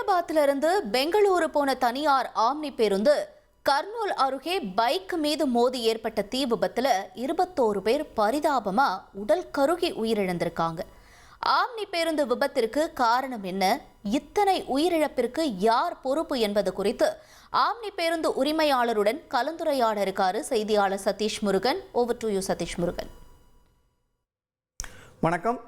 ஹைதராபாத்திலிருந்து பெங்களூரு போன தனியார் ஆம்னி பேருந்து கர்னூல் அருகே பைக் மீது மோதி ஏற்பட்ட தீ விபத்துல 21 பேர் பரிதாபமா உடல் கருகி உயிரிழந்திருக்காங்க. ஆம்னி பேருந்து விபத்திற்கு காரணம் என்ன, இத்தனை உயிரிழப்பிற்கு யார் பொறுப்பு என்பது குறித்து ஆம்னி பேருந்து உரிமையாளருடன் கலந்துரையாட இருக்காரு செய்தியாளர் Sathish Murugan. Over to you Sathish Murugan. வணக்கம்.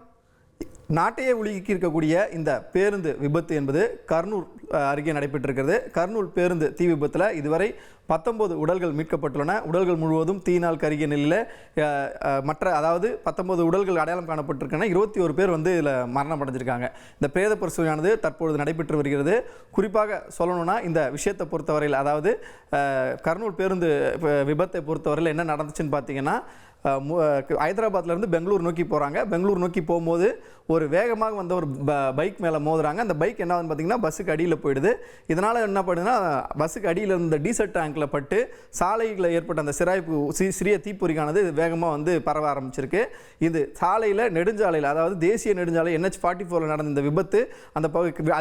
நாட்டையே உலுக்கி இருக்கக்கூடிய இந்த பேருந்து விபத்து என்பது கர்னூல் அருகே நடைபெற்றிருக்கிறது. கர்னூல் பேருந்து தீ விபத்தில் இதுவரை 19 உடல்கள் மீட்கப்பட்டுள்ளன. உடல்கள் முழுவதும் தீயினால் கருகிய நிலையில் அதாவது 19 உடல்கள் அடையாளம் காணப்பட்டிருக்கின்றன. 21 பேர் இதில் மரணம் அடைஞ்சிருக்காங்க. இந்த பிரேத பரிசோதனையானது தற்பொழுது நடைபெற்று வருகிறது. குறிப்பாக சொல்லணும்னா இந்த விஷயத்தை பொறுத்தவரையில், அதாவது கர்னூல் பேருந்து விபத்தை பொறுத்தவரையில் என்ன நடந்துச்சுன்னு பார்த்தீங்கன்னா, ஹைதராபாத்லேருந்து பெங்களூர் நோக்கி போகிறாங்க. பெங்களூர் நோக்கி போகும்போது ஒரு வேகமாக வந்த ஒரு பைக் மேலே மோதுறாங்க. அந்த பைக் என்ன பார்த்தீங்கன்னா பஸ்ஸுக்கு அடியில் போயிடுது. இதனால் என்ன பண்ணுதுன்னா, பஸ்ஸுக்கு அடியில் இருந்த டீசல் டேங்கில் பட்டு சாலையில் ஏற்பட்ட அந்த சிறிய தீப்பொறிக்கானது வேகமாக பரவ ஆரம்பிச்சிருக்கு. இது சாலையில் நெடுஞ்சாலையில், அதாவது தேசிய நெடுஞ்சாலை NH-44 நடந்த இந்த விபத்து அந்த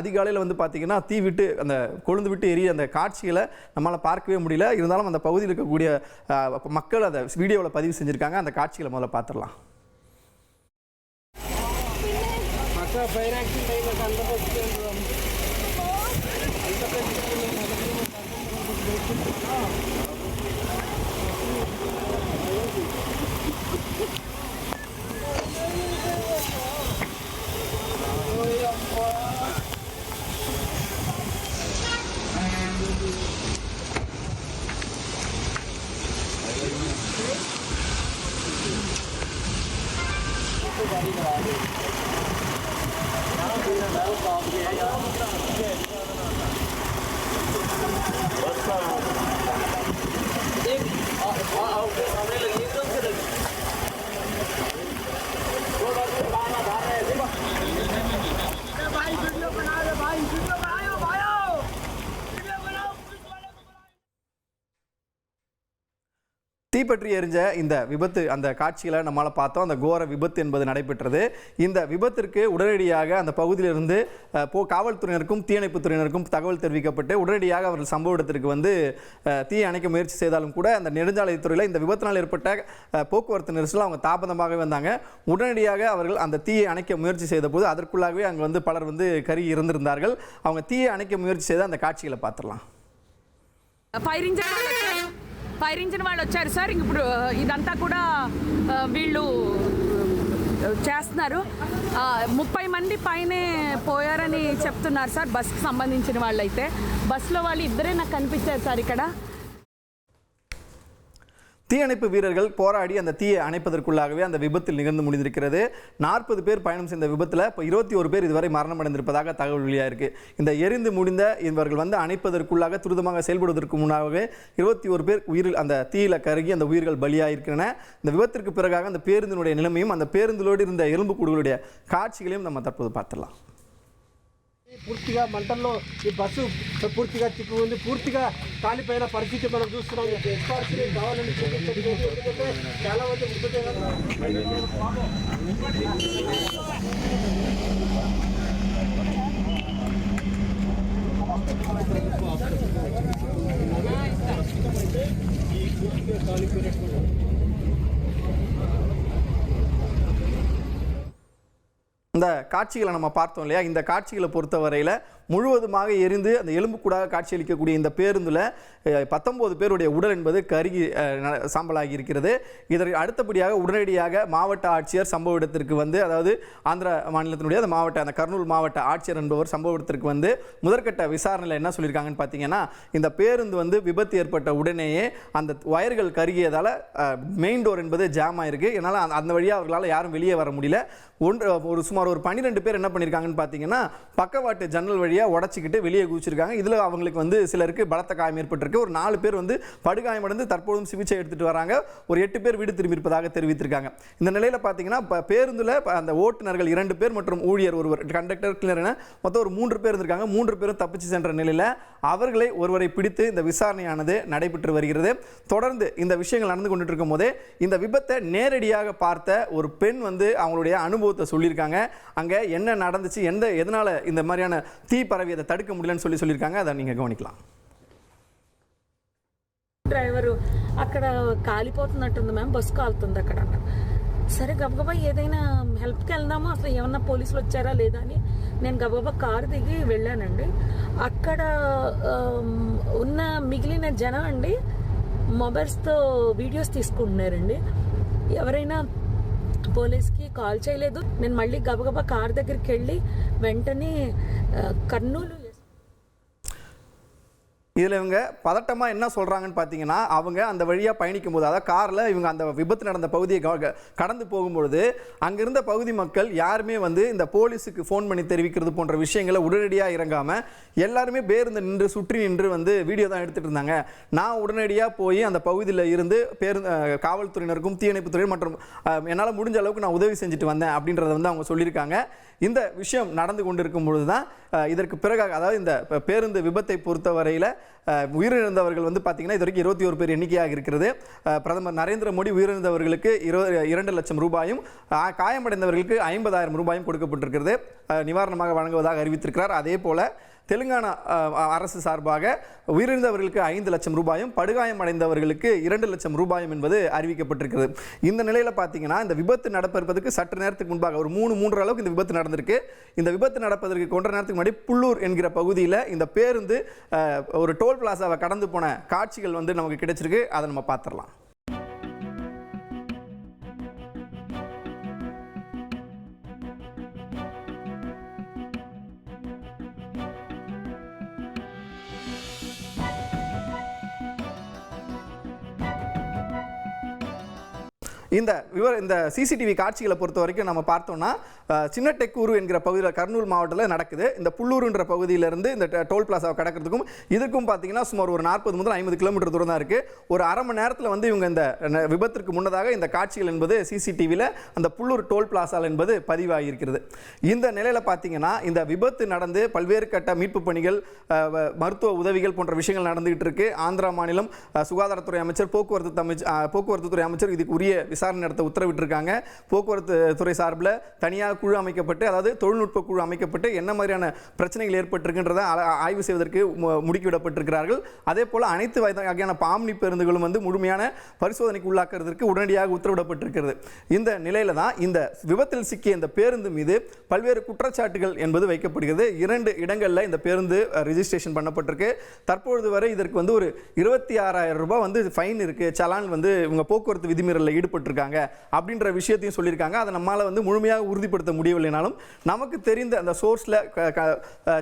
அதிகாலையில் பார்த்தீங்கன்னா தீ விட்டு அந்த கொழுந்து விட்டு எரிய அந்த காட்சிகளை நம்மளால் பார்க்கவே முடியல. இருந்தாலும் அந்த பகுதியில் இருக்கக்கூடிய மக்கள் அதை வீடியோவில் பதிவு செஞ்சுருக்காங்க. அந்த காட்சிகளை முதல்ல பார்த்துடலாம். தீப்பற்றி எரிஞ்ச இந்த விபத்து அந்த காட்சிகளை நம்மளால் பார்த்தோம். அந்த கோர விபத்து என்பது நடைபெற்றது. இந்த விபத்திற்கு உடனடியாக அந்த பகுதியிலிருந்து காவல்துறையினருக்கும் தீயணைப்புத்துறையினருக்கும் தகவல் தெரிவிக்கப்பட்டு உடனடியாக அவர்கள் சம்பவ இடத்திற்கு தீ அணைக்க முயற்சி செய்தாலும் கூட அந்த நெடுஞ்சாலைத்துறையில் இந்த விபத்தினால் ஏற்பட்ட போக்குவரத்து நெரிசல் அவங்க தாமதமாகவே வந்தாங்க. உடனடியாக அவர்கள் அந்த தீயை அணைக்க முயற்சி செய்த போது அதற்குள்ளாகவே அங்கே பலர் கருகி இருந்திருந்தார்கள். அவங்க தீயை அணைக்க முயற்சி செய்த அந்த காட்சிகளை பார்த்துடலாம். ఫైర్ ఇంజిన్ వాళ్ళు వచ్చారు సార్. ఇప్పుడు ఇదంతా కూడా వీళ్ళు చేస్తున్నారు. 30 మంది పైనే పోయారని చెప్తున్నారు సార్. బస్కి సంబంధించిన వాళ్ళు అయితే బస్సులో వాళ్ళు ఇద్దరే నాకు కనిపించారు సార్. ఇక్కడ தீயணைப்பு வீரர்கள் போராடி அந்த தீயை அணைப்பதற்குள்ளாகவே அந்த விபத்தில் நிகழ்ந்து முடிந்திருக்கிறது. 40 பேர் பயணம் செய்த விபத்தில் இப்போ 21 பேர் இதுவரை மரணம் அடைந்திருப்பதாக தகவல் வெளியாக இருக்குது. இந்த எரிந்து முடிந்த இவர்கள் அணைப்பதற்குள்ளாக துரிதமாக செயல்படுவதற்கு முன்னாகவே 21 பேர் உயிரில் அந்த தீயில கருகி அந்த உயிர்கள் பலியாயிருக்கின்றன. இந்த விபத்திற்கு பிறகாக அந்த பேருந்தினுடைய நிலைமையும் அந்த பேருந்திலோடு இருந்த எலும்புக்கூடுகளுடைய காட்சிகளையும் நம்ம தற்போது பார்த்துடலாம். పూర్తిగా మంటల్లో ఈ బస్సు పూర్తిగా చిక్కుకుంది. పూర్తిగా కాలిపోయిన పరిస్థితి మనం చూస్తున్నాం. ఎస్ఆర్సీ కావాలని చాలా మంది இந்த காட்சிகளை நம்ம பார்த்தோம் இல்லையா? இந்த காட்சிகளை பொறுத்தவரையில் முழுவதுமாக எரிந்து அந்த எலும்புக்கூடாக காட்சியளிக்கக்கூடிய இந்த பேருந்தில் 19 பேருடைய உடல் என்பது கருகி சாம்பலாகி இருக்கிறது. இதற்கு அடுத்தபடியாக உடனடியாக மாவட்ட ஆட்சியர் சம்பவ இடத்திற்கு அதாவது ஆந்திர மாநிலத்தினுடைய அந்த கர்னூல் மாவட்ட ஆட்சியர் என்பவர் சம்பவ இடத்திற்கு முதற்கட்ட விசாரணையில் என்ன சொல்லியிருக்காங்கன்னு பார்த்தீங்கன்னா, இந்த பேருந்து விபத்து ஏற்பட்ட உடனேயே அந்த வயர்கள் கருகியதால் மெயின் டோர் என்பது ஜாம் ஆயிருக்கு. இதனால் அந்த வழியாக அவர்களால் யாரும் வெளியே வர முடியல. சுமார் ஒரு 12 பேர் என்ன பண்ணியிருக்காங்கன்னு பார்த்தீங்கன்னா, பக்கவாட்டு ஜன்னல் வழியாக உடச்சிக்கிட்டு வெளியே குதிச்சிருக்காங்க. இதில் அவங்களுக்கு சிலருக்கு பலத்த காயம் ஏற்பட்டிருக்கு. ஒரு 4 பேர் படுகாயமடைந்து தற்போதும் சிகிச்சை எடுத்துகிட்டு வராங்க. ஒரு 8 பேர் வீடு திரும்பியிருப்பதாக தெரிவித்திருக்காங்க. இந்த நிலையில் பார்த்தீங்கன்னா பேருந்தில் அந்த ஓட்டுநர்கள் 2 பேர் மற்றும் ஊழியர் ஒருவர், கண்டக்டர், கிளர் என மொத்தம் ஒரு 3 பேர் இருந்திருக்காங்க. 3 பேரும் தப்பிச்சு சென்ற நிலையில் அவர்களை ஒருவரை பிடித்து இந்த விசாரணையானது நடைபெற்று வருகிறது. தொடர்ந்து இந்த விஷயங்கள் நடந்து கொண்டு இருக்கும் போதே இந்த விபத்தை நேரடியாக பார்த்த ஒரு பெண் அவங்களுடைய அனுபவத்தை சொல்லியிருக்காங்க. அங்கே என்ன நடந்துச்சு, எதனால இந்த மாதிரியான தீ பரவி அதை தடுக்க முடியலன்னு சொல்லியிருக்காங்க. அதை நீங்கள் கவனிக்கலாம். డ్రైవరు అక్కడ కాలిపోతున్నట్టుంది మ్యామ్, బస్సు కాలుతుంది అక్కడ అన్నారు. సరే గబగబా ఏదైనా హెల్ప్కి వెళ్దామా, అసలు ఏమన్నా పోలీసులు వచ్చారా లేదా అని నేను గబగబా కారు దిగి వెళ్ళానండి. అక్కడ ఉన్న మిగిలిన జనం అండి మొబైల్స్తో వీడియోస్ తీసుకుంటున్నారండి. ఎవరైనా పోలీస్కి కాల్ చేయలేదు. నేను మళ్ళీ గబగబా కారు దగ్గరికి వెళ్ళి వెంటనే కర్నూలు. இதில் இவங்க பதட்டமாக என்ன சொல்கிறாங்கன்னு பார்த்தீங்கன்னா, அவங்க அந்த வழியாக பயணிக்கும் போது, அதாவது காரில் இவங்க அந்த விபத்து நடந்த பகுதியை கடந்து போகும்பொழுது அங்கிருந்த பகுதி மக்கள் யாருமே வந்து இந்த போலீஸுக்கு ஃபோன் பண்ணி தெரிவிக்கிறது போன்ற விஷயங்களை உடனடியாக இறங்காமல் எல்லாருமே பேருந்து நின்று சுற்றி நின்று வந்து வீடியோ தான் எடுத்துகிட்டு இருந்தாங்க. நான் உடனடியாக போய் அந்த பகுதியில் இருந்து காவல்துறையினருக்கும் தீயணைப்புத்துறை மற்றும் என்னால் முடிஞ்ச அளவுக்கு நான் உதவி செஞ்சுட்டு வந்தேன் அப்படின்றத வந்து அவங்க சொல்லியிருக்காங்க. இந்த விஷயம் நடந்து கொண்டிருக்கும் பொழுது தான் இதற்கு பிறகு, அதாவது இந்த பேருந்து விபத்தை பொறுத்த வரையில் உயிரிழந்தவர்கள் வந்து பார்த்தீங்கன்னா இது வரைக்கும் 21 பேர் எண்ணிக்கையாக இருக்கிறது. பிரதமர் நரேந்திர மோடி உயிரிழந்தவர்களுக்கு 2 லட்சம் ரூபாயும் காயமடைந்தவர்களுக்கு 50,000 ரூபாயும் கொடுக்கப்பட்டிருக்கிறது, நிவாரணமாக வழங்குவதாக அறிவித்திருக்கிறார். அதே போல தெலுங்கானா அரசு சார்பாக உயிரிழந்தவர்களுக்கு 5 லட்சம் ரூபாயும் படுகாயம் அடைந்தவர்களுக்கு 2 லட்சம் ரூபாயும் என்பது அறிவிக்கப்பட்டிருக்கிறது. இந்த நிலையில் பார்த்தீங்கன்னா இந்த விபத்து நடப்பதற்கு சற்று நேரத்துக்கு முன்பாக ஒரு 3 அளவுக்கு இந்த விபத்து நடந்திருக்கு. இந்த விபத்து நடப்பதற்கு 1.5 நேரத்துக்கு முன்னாடி புல்லூர் என்கிற பகுதியில் இந்த பேருந்து ஒரு டோல் பிளாசாவை கடந்து போன காட்சிகள் வந்து நமக்கு கிடைச்சிருக்கு. அதை நம்ம பார்த்துடலாம். இந்த சிசிடிவி காட்சிகளை பொறுத்த வரைக்கும் நம்ம பார்த்தோம்னா சின்ன டெக்கூரு என்கிற பகுதியில் கர்னூல் மாவட்டத்தில் நடக்குது. இந்த புல்லூருன்ற பகுதியிலிருந்து இந்த டோல் பிளாசாவை கடக்கிறதுக்கும் இதுக்கும் பார்த்தீங்கன்னா சுமார் ஒரு 40 முதல் 50 கிலோமீட்டர் தூரம் தான் இருக்குது. ஒரு அரை மணி நேரத்தில் வந்து இவங்க இந்த விபத்திற்கு முன்னதாக இந்த காட்சிகள் என்பது சிசிடிவியில் அந்த புல்லூர் டோல் பிளாசால் என்பது பதிவாகியிருக்கிறது. இந்த நிலையில் பார்த்தீங்கன்னா இந்த விபத்து நடந்து பல்வேறு கட்ட மீட்பு பணிகள், மருத்துவ உதவிகள் போன்ற விஷயங்கள் நடந்துகிட்டு இருக்கு. ஆந்திரா மாநிலம் சுகாதாரத்துறை அமைச்சர், போக்குவரத்து துறை அமைச்சர் இதுக்கு உரிய விசாரணை நடத்த உத்தரவிட்டிருக்காங்க. போக்குவரத்து துறை சார்பில் தனியாக குழு அமைக்கப்பட்டு, அதாவது தொழில்நுட்ப குழு அமைக்கப்பட்டு என்ன மாதிரியான பிரச்சனைகள் ஏற்பட்டிருக்கின்றதை ஆய்வு செய்வதற்கு முடுக்கிவிடப்பட்டிருக்கிறார்கள். அதே போல் அனைத்து வகையான ஆம்னி பேருந்துகளும் வந்து முழுமையான பரிசோதனைக்கு உள்ளாக்குறதற்கு உடனடியாக உத்தரவிடப்பட்டிருக்கிறது. இந்த நிலையில தான் இந்த விபத்தில் சிக்கிய இந்த பேருந்து மீது பல்வேறு குற்றச்சாட்டுகள் என்பது வைக்கப்படுகிறது. 2 இடங்களில் இந்த பேருந்து ரிஜிஸ்ட்ரேஷன் பண்ணப்பட்டிருக்கு. தற்பொழுது வரை இதற்கு வந்து ஒரு 26,000 ரூபாய் வந்து ஃபைன் இருக்கு, சலான் வந்து இவங்க போக்குவரத்து விதிமீறலில் ஈடுபட்டிருக்காங்க அப்படின்ற விஷயத்தையும் சொல்லியிருக்காங்க. அதை நம்மால் வந்து முழுமையாக உறுதிப்படுத்த முடியவில்லைனாலும் நமக்கு தெரிந்த அந்த சோர்ஸில்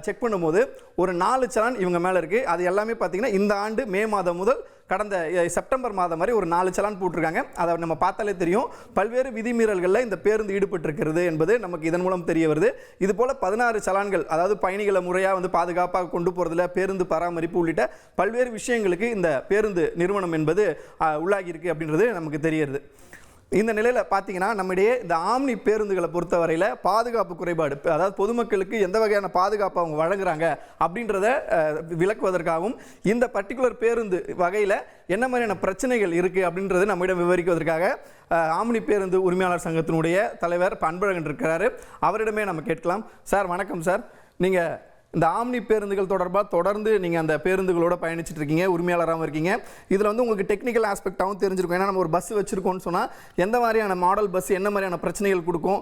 செக் பண்ணும்போது ஒரு 4 சலான் இவங்க மேலே இருக்கு. அது எல்லாமே பார்த்தீங்கன்னா இந்த ஆண்டு மே மாதம் முதல் கடந்த செப்டம்பர் மாதம் வரை ஒரு 4 சலான் போட்டிருக்காங்க. அதை நம்ம பார்த்தாலே தெரியும் பல்வேறு விதிமீறல்களில் இந்த பேருந்து ஈடுபட்டிருக்கிறது என்பது நமக்கு இதன் மூலம் தெரிய வருது. இது போல 16 சலான்கள், அதாவது பயணிகளை முறையாக வந்து பாதுகாப்பாக கொண்டு போகிறதுல, பேருந்து பராமரிப்பு உள்ளிட்ட பல்வேறு விஷயங்களுக்கு இந்த பேருந்து நிறுவனம் என்பது உள்ளாகி இருக்கு அப்படின்றது நமக்கு தெரிகிறது. இந்த நிலையில் பார்த்தீங்கன்னா நம்மிடையே இந்த ஆம்னி பேருந்துகளை பொறுத்தவரையில் பாதுகாப்பு குறைபாடு, அதாவது பொதுமக்களுக்கு எந்த வகையான பாதுகாப்பு அவங்க வழங்குறாங்க அப்படின்றத விளக்குவதற்காகவும் இந்த பர்டிகுலர் பேருந்து வகையில் என்ன மாதிரியான பிரச்சனைகள் இருக்குது அப்படின்றது நம்மிடம் விவரிக்குவதற்காக ஆம்னி பேருந்து உரிமையாளர் சங்கத்தினுடைய தலைவர் அன்பழகன் இருக்கிறாரு. அவரிடமே நம்ம கேட்கலாம். சார் வணக்கம் சார். நீங்கள் இந்த ஆம்னி பேருந்துகள் தொடர்பாக தொடர்ந்து நீங்கள் அந்த பேருந்துகளோட பயணிச்சுட்டு இருக்கீங்க, உரிமையாளராகவும் இருக்கீங்க. இதில் வந்து உங்களுக்கு டெக்னிக்கல் ஆஸ்பெக்டாகவும் தெரிஞ்சிருக்கும். ஏன்னா நம்ம ஒரு பஸ் வச்சுருக்கோம்னு சொன்னால் எந்த மாதிரியான மாடல் பஸ் என்ன மாதிரியான பிரச்சனைகள் கொடுக்கும்,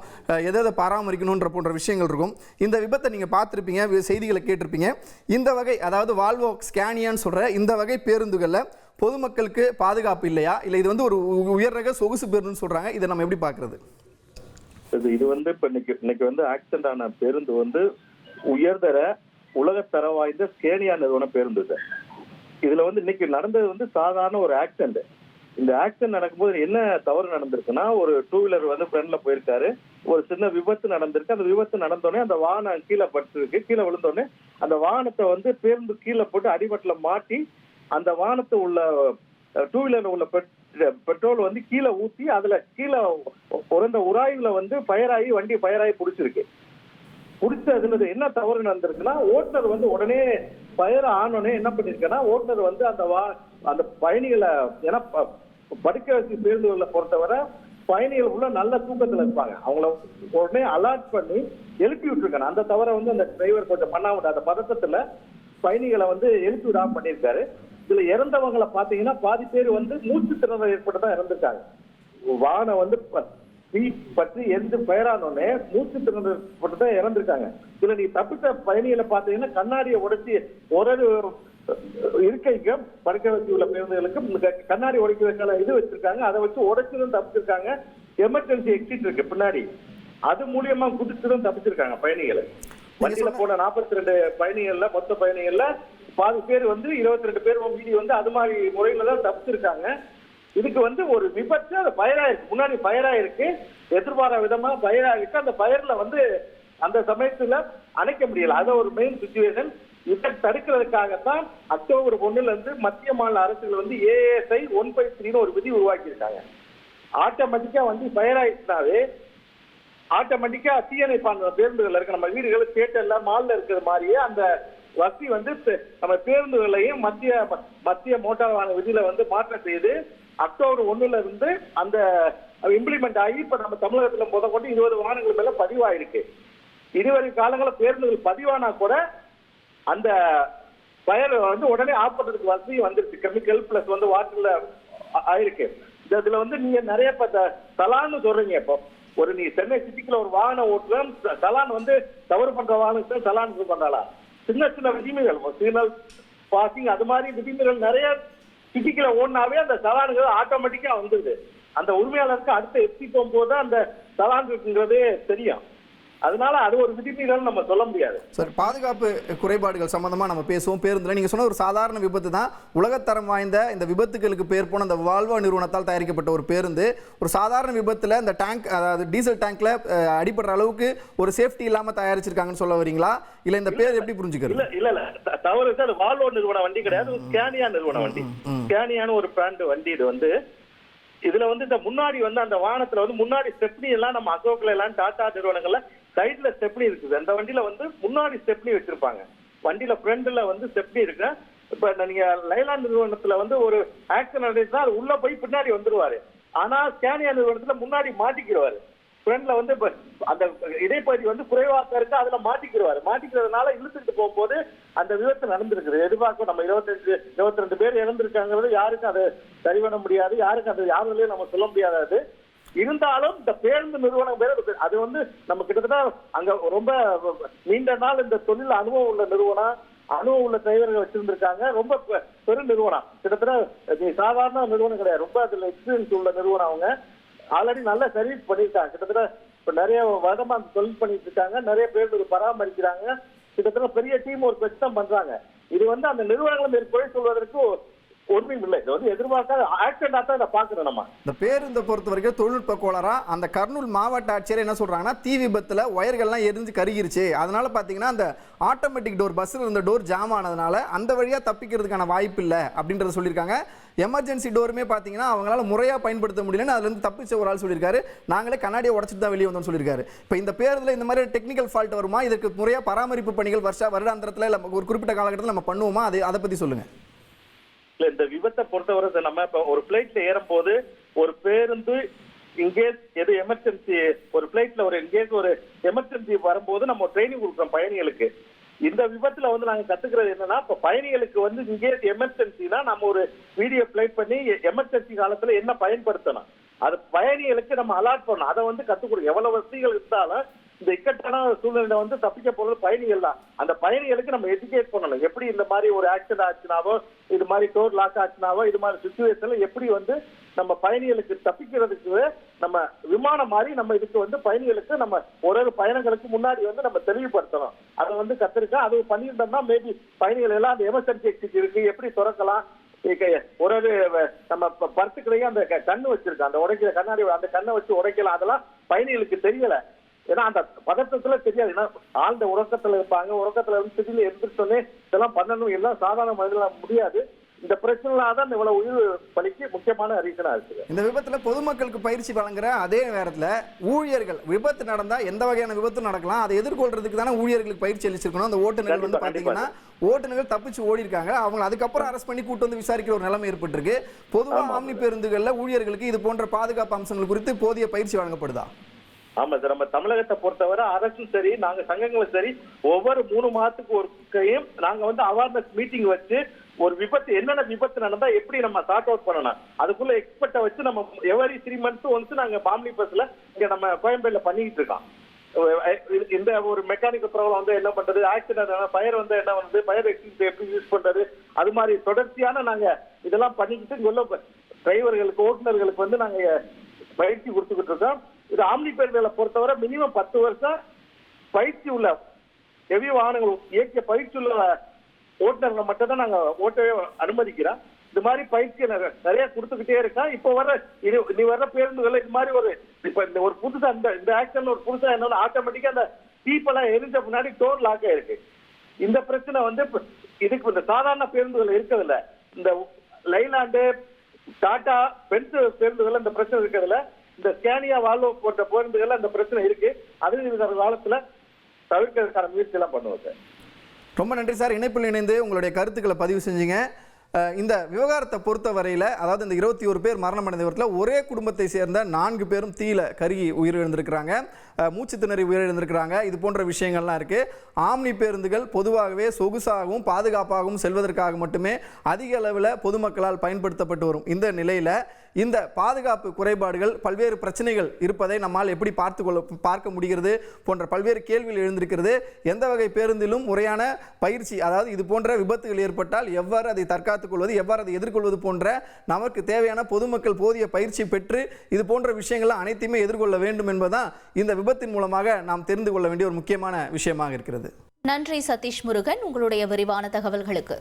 எதை பராமரிக்கணுன்ற போன்ற விஷயங்கள் இருக்கும். இந்த விபத்தை நீங்கள் பார்த்துருப்பீங்க, செய்திகளை கேட்டிருப்பீங்க. இந்த வகை, அதாவது வால்வோ ஸ்கேனியான்னு சொல்கிற இந்த வகை பேருந்துகளில் பொதுமக்களுக்கு பாதுகாப்பு இல்லையா, இல்லை இது வந்து ஒரு உயர் ரக சொகுசு பேருந்துன்னு சொல்கிறாங்க, இதை நம்ம எப்படி பார்க்குறது? இது வந்து இப்போ இன்னைக்கு வந்து ஆக்சிடென்ட் ஆன பேருந்து வந்து உயர்தர உலகத்தர வாய்ந்த ஸ்கேனியா நிறுவன பேருந்து. இதுல வந்து இன்னைக்கு நடந்தது வந்து சாதாரண ஒரு ஆக்சிடென்ட். இந்த ஆக்சிடென்ட் நடக்கும்போது என்ன தவறு நடந்திருக்குன்னா, ஒரு 2 வீலர் வந்து ஃப்ரண்ட்ல போயிருக்காரு, ஒரு சின்ன விபத்து நடந்திருக்கு. அந்த விபத்து நடந்தோடனே அந்த வாகனம் கீழே பட்டிருக்கு. கீழே விழுந்தோடனே அந்த வாகனத்தை வந்து பேருந்து கீழே போட்டு அடிபட்டுல மாட்டி அந்த வாகனத்தை உள்ள 2 வீலர்ல உள்ள பெட்ரோல் வந்து கீழே ஊத்தி அதுல கீழே பிறந்த உராய்வுல வந்து வண்டி ஃபயராகி பிடிச்சிருக்கு. பிடிச்சதுல என்ன தவறு நடந்திருக்குன்னா, ஓட்டுநர் வந்து உடனே ஃபயர் ஆனோடனே என்ன பண்ணிருக்கேன்னா, ஓட்டுநர் வந்து அந்த பயணிகளை, ஏன்னா படுக்க வச்சு பேருந்துகளை பொறுத்தவரை பயணிகள் உள்ள நல்ல தூக்கத்துல இருப்பாங்க. அவங்கள உடனே அலர்ட் பண்ணி எழுப்பி விட்டுருக்காங்க. அந்த தவிர வந்து அந்த டிரைவர் கொஞ்சம் பண்ணாம அந்த பதட்டத்துல பயணிகளை வந்து எழுப்பி விடாம பண்ணியிருக்காரு. இதுல இறந்தவங்களை பாத்தீங்கன்னா பாதி பேர் வந்து மூச்சு திணறல் ஏற்பட்டுதான் இறந்திருக்காங்க. வாகனம் வந்து பற்றி எந்த பெயரானோடனே மூச்சு திணறல் ஏற்பட்டுதான் இறந்திருக்காங்க. இதுல நீ தப்பித்த பயணிகளை பாத்தீங்கன்னா கண்ணாடியை உடைச்சி ஒரு இருக்கைக்கும் படுக்க வச்சு உள்ள பேருந்துகளுக்கும் கண்ணாடி உடைக்க வைக்கிற இது வச்சிருக்காங்க. அதை வச்சு உடைச்சிடும் தப்பிச்சிருக்காங்க. எமர்ஜென்சி எக்ஸிட் இருக்கு பின்னாடி, அது மூலியமா குதிச்சிடும் தப்பிச்சிருக்காங்க பயணிகளை. வண்டியில போன 42 பயணிகள்ல மொத்த பயணிகள்ல பாதி பேர் வந்து 22 பேர் மீதி வந்து அது மாதிரி முறையில தான் தப்பிச்சிருக்காங்க. இதுக்கு வந்து ஒரு விபத்து அது பயராயிருக்கு, முன்னாடி பயராயிருக்கு, எதிர்பாராத விதமா பயராயிருக்கு. அந்த பயர்ல வந்து அந்த சமயத்துல அணைக்க முடியல. அது ஒரு மெயின் சிச்சுவேஷன். இதை தடுக்கிறதுக்காகத்தான் அக்டோபர் 1 இருந்து மத்திய மாநில அரசுகள் வந்து ASI 153 ஒரு விதி உருவாக்கி இருக்காங்க. ஆட்டோமேட்டிக்கா வண்டி ஃபயர் ஆயிடுச்சுனாவே ஆட்டோமேட்டிக்கா தீயணைப்பாங்க பேருந்துகள் இருக்கு. நம்ம வீடுகள் தியேட்டர்ல மால்ல இருக்கிற மாதிரியே அந்த வசதி வந்து நம்ம பேருந்துகளையும் மத்திய மோட்டார் வாகன விதியில வந்து மாற்றம் செய்து அக்டோபர் 1 இருந்து அந்த இம்ப்ளிமெண்ட் ஆகி இப்ப நம்ம தமிழகத்துல முதற்கொண்டு 20 வாகனங்கள் மேல பதிவாயிருக்கு. இதுவரை காலங்களில் பேருந்துகள் பதிவானா கூட அந்த ஃபயர் வந்து உடனே ஆஃப் பண்றதுக்கு வசதி வந்துருச்சு. கெமிக்கல் பிளஸ் வந்து வாட்டர்ல ஆயிருக்கு. இதுல வந்து நீங்க நிறைய தலான்னு சொல்றீங்க. இப்போ ஒரு நீ சென்னை சிட்டிக்குள்ள ஒரு வாகனம் ஓட்டுறோம், தலான் வந்து தவறு பண்ற வாகனத்துக்கு தலான் பண்றாளா? சின்ன சின்ன விதிமுறைகள் சிக்னல் பாசிங் அது மாதிரி விதிமுறைகள் நிறைய சிட்டிக்குள்ள ஓடினாவே அந்த தலான்கள் ஆட்டோமேட்டிக்கா வந்துருது. அந்த உரிமையாளருக்கு அடுத்த எத்தி போகும்போது அந்த தலான் இருக்குங்கிறதே தெரியும். அதனால அது ஒரு விதிமீறல் நம்ம சொல்ல முடியாது. சார், பாதுகாப்பு குறைபாடுகள் சம்பந்தமா நம்ம பேசுவோம். பேருந்துல நீங்க சொன்ன ஒரு சாதாரண விபத்து தான். உலகத்தரம் வாய்ந்த இந்த விபத்துகளுக்கு பேர் போன அந்த வால்வோ நிறுவனத்தால் தயாரிக்கப்பட்ட ஒரு பேருந்து ஒரு சாதாரண விபத்துல இந்த டேங்க், அதாவது டீசல் டேங்க்ல அடிபடுற அளவுக்கு ஒரு சேஃப்டி இல்லாம தயாரிச்சிருக்காங்கன்னு சொல்ல வரீங்களா? இல்ல இந்த பேர் எப்படி புரிஞ்சுக்கிறது? இல்ல தவறு சார். வால்வோ நிறுவன வண்டி கிடையாது, ஸ்கேனியா நிறுவன வண்டி. ஸ்கேனியான்னு ஒரு பிராண்ட் வண்டி. இது வந்து இதுல வந்து இந்த முன்னாடி வந்து அந்த வாகனத்துல வந்து முன்னாடி ஸ்டெப்னி எல்லாம் நம்ம அசோக்ல எல்லாம் டாடா நிறுவனங்கள்ல சைட்ல ஸ்டெப்னி இருக்குது. அந்த வண்டியில வந்து முன்னாடி ஸ்டெப்னி வச்சிருப்பாங்க. வண்டியில ஃப்ரண்ட்ல வந்து ஸ்டெப்னி இருக்கு. இப்ப நீங்க லைலாண்ட் நிறுவனத்துல வந்து ஒரு ஆக்சிடென்ட் நடந்துச்சுன்னா அது உள்ள போய் பின்னாடி வந்துருவாரு. ஆனா ஸ்கேனியா நிறுவனத்துல முன்னாடி மாட்டிக்கிடுவாரு. ஃப்ரண்ட்ல வந்து அந்த இடைப்பகுதி வந்து குறைவாக இருக்கு, அதுல மாட்டிக்கிடுவாரு. மாட்டிக்கிறதுனால இழுத்துட்டு போகும்போது அந்த விபத்து நடந்திருக்குது. எதிர்பார்க்கும் நம்ம 22 பேர் இறந்திருக்காங்கிறது யாருக்கும் அதை சரி பண்ண முடியாது, யாருக்கும் அது யாருலையும் நம்ம சொல்ல முடியாது. இருந்தாலும் இந்த பேருந்து நிறுவனம் பேர் அது வந்து நம்ம கிட்டத்தட்ட அங்க ரொம்ப நீண்ட நாள் இந்த தொழில் அனுபவம் உள்ள நிறுவனம், அனுபவம் உள்ள டிரைவர்கள் வச்சிருந்திருக்காங்க. ரொம்ப பெரும் நிறுவனம், கிட்டத்தட்ட சாதாரண நிறுவனம் கிடையாது, ரொம்ப அதுல எக்ஸ்பீரியன்ஸ் உள்ள நிறுவனம். அவங்க ஆல்ரெடி நல்ல சர்வீஸ் பண்ணியிருக்காங்க. கிட்டத்தட்ட இப்ப நிறைய வருடமா அந்த தொழில் பண்ணிட்டு இருக்காங்க. நிறைய பேர் பராமரிக்கிறாங்க. கிட்டத்தட்ட பெரிய டீம் ஒரு பிரச்சனை பண்றாங்க. இது வந்து அந்த நிறுவனங்களை குறை சொல்வதற்கு ஒன்றும் இல்லை. இது வந்து எதிர்பார்க்காத ஆக்சிடென்டா தான் இதை பாக்குறோம். நம்ம இந்த பேருந்தை பொறுத்த வரைக்கும் தொழில்நுட்ப கோளாறா அந்த கர்னூல் மாவட்ட ஆட்சியர் என்ன சொல்றாங்கன்னா, தீ விபத்துல ஒயர்கள்லாம் எரிஞ்சு கருகிருச்சு, அதனால பாத்தீங்கன்னா அந்த ஆட்டோமேட்டிக் டோர் பஸ்ல இருந்த டோர் ஜாம் ஆனதுனால அந்த வழியா தப்பிக்கிறதுக்கான வாய்ப்பு இல்லை அப்படின்றத சொல்லியிருக்காங்க. எமர்ஜென்சி டோருமே பாத்தீங்கன்னா அவங்களால முறையா பயன்படுத்த முடியலன்னு அதுல இருந்து தப்பிச்ச ஒரு ஆள் சொல்லியிருக்காரு. நாங்களே கண்ணாடியை உடச்சிட்டு தான் வெளியே வந்தோம்னு சொல்லியிருக்காரு. இப்போ இந்த பேருந்துல இந்த மாதிரி டெக்னிக்கல் ஃபால்ட் வருமா? இதற்கு முறையா பராமரிப்பு பணிகள் வருடாந்திரத்துல ஒரு குறிப்பிட்ட காலகட்டத்தில் நம்ம பண்ணுவோமா? அதை பத்தி சொல்லுங்க. இந்த விபத்தை பொறுத்தவரை நம்ம இப்ப ஒரு பிளைட்ல ஏறும் போது ஒரு பேருந்து இன்கேஸ் எது எமர்ஜென்சி, ஒரு பிளைட்ல ஒரு இன்கேஸ் ஒரு எமர்ஜென்சி வரும்போது நம்ம ட்ரைனிங் கொடுக்குறோம் பயணிகளுக்கு. இந்த விபத்துல வந்து நாங்க கத்துக்கிறது என்னன்னா, இப்ப பயணிகளுக்கு வந்து இன்கேஸ் எமர்ஜென்சினா நம்ம ஒரு வீடியோ பிளே பண்ணி எமர்ஜென்சி காலத்துல என்ன பயன்படுத்தணும் அது பயணிகளுக்கு நம்ம அலாட் பண்ணணும். அதை வந்து கத்துக் கொடுக்கும். எவ்வளவு வசதிகள் இருந்தாலும் இந்த இக்கட்டான சூழ்நிலை வந்து தப்பிக்க போறது பயணிகள் தான். அந்த பயணிகளுக்கு நம்ம எஜுகேட் பண்ணணும். எப்படி இந்த மாதிரி ஒரு ஆக்சிடென்ட் ஆச்சுனாவோ, இது மாதிரி டோர் லாக் ஆச்சுனாவோ, இது மாதிரி சிச்சுவேஷன்ல எப்படி வந்து நம்ம பயணிகளுக்கு தப்பிக்கிறதுக்கு நம்ம விமானம் மாதிரி நம்ம இதுக்கு வந்து பயணிகளுக்கு நம்ம ஒரு பயணங்களுக்கு முன்னாடி வந்து நம்ம தெளிவுபடுத்தணும். அதை வந்து கத்திருக்கோம். அது பண்ணியிருந்தோம்னா மேபி பயணிகள் எல்லாம் அந்த எமர்ஜென்சி எக்ஸிட் இருக்கு, எப்படி திறக்கலாம், ஒரு நம்ம பர்சுக்களையும் அந்த கண்ணு வச்சிருக்கோம், அந்த உடைக்கிற கண்ணாடி அந்த கண்ணை வச்சு உடைக்கலாம். அதெல்லாம் பயணிகளுக்கு தெரியல. ஏன்னா அந்த பதட்டத்துல தெரியாது. ஏன்னா ஆழ்ந்த உறக்கத்துல இருப்பாங்க. உறக்கத்துல இருந்து திடீர்னு எந்திரிச்சோன்னே இதெல்லாம் பண்ணணும், எல்லாம் சாதாரண மனிதர்களால முடியாது. இந்த பிரச்சனைலாம் தான் இவ்வளவு உயிர் பலிக்கு முக்கியமான ரீசனா இருக்குது. இந்த விபத்துல பொதுமக்களுக்கு பயிற்சி வழங்குற அதே நேரத்துல ஊழியர்கள் விபத்து நடந்தா எந்த வகையான விபத்து நடக்கலாம் அதை எதிர்கொள்றதுக்கு தானே ஊழியர்களுக்கு பயிற்சி அளிச்சிருக்கணும். அந்த ஓட்டுநர்கள் வந்து பாத்தீங்கன்னா ஓட்டுநர்கள் தப்பிச்சு ஓடி இருக்காங்க. அவங்க அதுக்கப்புறம் அரெஸ்ட் பண்ணி கூட்டு வந்து விசாரிக்கிற ஒரு நிலைமை ஏற்பட்டிருக்கு. பொதுவாக ஆம்னி பேருந்துகள்ல ஊழியர்களுக்கு இது போன்ற பாதுகாப்பு அம்சங்கள் குறித்து போதிய பயிற்சி வழங்கப்படுதா? ஆமா சார், நம்ம தமிழகத்தை பொறுத்தவரை அரசும் சரி நாங்க சங்கங்களும் சரி ஒவ்வொரு 3 மாதத்துக்கு ஒருக்கையும் நாங்க வந்து அவேர்னஸ் மீட்டிங் வச்சு ஒரு விபத்து என்னென்ன விபத்து நடந்தா எப்படி நம்ம சார்ட் அவுட் பண்ணணும் அதுக்குள்ள எக்ஸ்பர்ட்டை வச்சு நம்ம எவரி 3 months ஒன்ஸ் நாங்க பாம்லி பஸ்ல இங்க நம்ம கோயம்பேடுல பண்ணிக்கிட்டு இருக்கோம். இந்த ஒரு மெக்கானிக்கல் ப்ராப்ளம் வந்து என்ன பண்றது, ஆக்சிடென்ட் ஃபயர் வந்து என்ன பண்ணுறது, ஃபயர் எக்ஸ்டிங்ஷர் எப்படி யூஸ் பண்றது, அது மாதிரி தொடர்ச்சியான நாங்க இதெல்லாம் பண்ணிக்கிட்டு இங்க உள்ள டிரைவர்களுக்கு ஓட்டுநர்களுக்கு வந்து நாங்க பயிற்சி கொடுத்துக்கிட்டு இருக்கோம். இது ஆம்னி பேருந்துகளை பொறுத்தவரை மினிமம் 10 வருஷம் பயிற்சி உள்ள ஹெவி வாகனங்கள் இயக்கிய பயிற்சி உள்ள ஓட்டுநர்களை மட்டும் தான் நாங்க ஓட்டவே அனுமதிக்கிறோம். இந்த மாதிரி பயிற்சியை நிறைய கொடுத்துக்கிட்டே இருக்கோம். இப்போ வர்ற பேருந்துகள் இது மாதிரி ஒரு இப்ப இந்த ஒரு புதுசா இந்த ஆக்சிடென்ட் ஒரு புதுசா என்னன்னா ஆட்டோமேட்டிக்கா அந்த டீப்பெல்லாம் எரிஞ்ச முன்னாடி டோர் லாக் ஆயிருக்கு. இந்த பிரச்சனை வந்து இதுக்கு இந்த சாதாரண பேருந்துகள் இருக்கிறதுல இந்த லைலாண்டு டாடா பென்ஸ் பேருந்துகள் இந்த பிரச்சனை இருக்கிறதுல இந்த ஸ்கேனியா வால்வோ போன்ற பேருந்துகள் அந்த பிரச்சனை இருக்கு. அது இருக்கிற காலத்துல தவிர்க்கிறதுக்கான முயற்சி எல்லாம் பண்ணுவோம் சார். ரொம்ப நன்றி சார், இணைப்பில் இணைந்து உங்களுடைய கருத்துக்களை பதிவு செஞ்சீங்க. இந்த விவகாரத்தை பொறுத்த வரையில் அதாவது இந்த 21 பேர் மரணம் அடைந்த விவரத்தில் ஒரே குடும்பத்தை சேர்ந்த 4 பேரும் தீயில கருகி உயிரிழந்திருக்கிறாங்க, மூச்சு திணறி உயிரிழந்திருக்கிறாங்க. இது போன்ற விஷயங்கள்லாம் இருக்குது. ஆம்னி பேருந்துகள் பொதுவாகவே சொகுசாகவும் பாதுகாப்பாகவும் செல்வதற்காக மட்டுமே அதிக அளவில் பொதுமக்களால் பயன்படுத்தப்பட்டு வரும். இந்த நிலையில் இந்த பாதுகாப்பு குறைபாடுகள் பல்வேறு பிரச்சனைகள் இருப்பதை நம்மால் எப்படி பார்க்க முடிகிறது போன்ற பல்வேறு கேள்விகள் எழுந்திருக்கிறது. எந்த வகை பேருந்திலும் முறையான பயிற்சி, அதாவது இது போன்ற விபத்துகள் ஏற்பட்டால் எவ்வாறு அதை தற்காத்துக் கொள்வது, எவ்வாறு அதை எதிர்கொள்வது போன்ற நமக்கு தேவையான பொதுமக்கள் போதிய பயிற்சி பெற்று இது போன்ற விஷயங்களை அனைத்தையுமே எதிர்கொள்ள வேண்டும் என்பதுதான் இந்த விபத்தின் மூலமாக நாம் தெரிந்து கொள்ள வேண்டிய ஒரு முக்கியமான விஷயமாக இருக்கிறது. நன்றி சதீஷ் முருகன், உங்களுடைய விரிவான தகவல்களுக்கு.